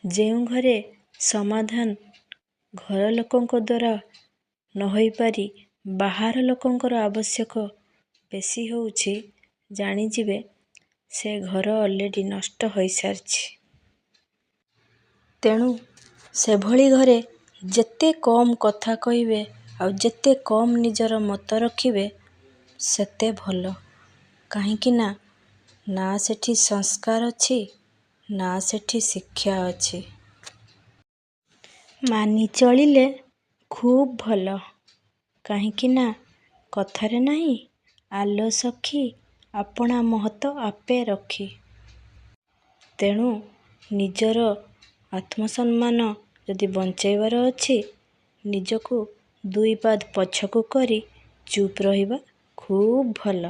ଯେଉଁ ଘରେ ସମାଧାନ ଘର ଲୋକଙ୍କ ଦ୍ୱାରା ନ ହୋଇପାରି ବାହାର ଲୋକଙ୍କର ଆବଶ୍ୟକ ବେଶୀ ହେଉଛି, ଜାଣିଯିବେ ସେ ଘର ଅଲରେଡ଼ି ନଷ୍ଟ ହୋଇସାରିଛି। ତେଣୁ ସେଭଳି ଘରେ ଯେତେ କମ୍ କଥା କହିବେ ଆଉ ଯେତେ କମ୍ ନିଜର ମତ ରଖିବେ ସେତେ ଭଲ। କାହିଁକି ନା ସେଠି ସଂସ୍କାର ଅଛି, ନା ସେଠି ଶିକ୍ଷା ଅଛି। ମାନି ଚଳିଲେ ଖୁବ୍ ଭଲ। କାହିଁକି ନା କଥାରେ ନାହିଁ, ଆଲୋ ସଖୀ ଆପଣା ମହତ ଆପେ ରଖି। ତେଣୁ ନିଜର ଆତ୍ମସମ୍ମାନ ଯଦି ବଞ୍ଚାଇବାର ଅଛି, ନିଜକୁ ଦୁଇ ପାଦ ପଛକୁ କରି ଚୁପ୍ ରହିବା ଖୁବ୍ ଭଲ।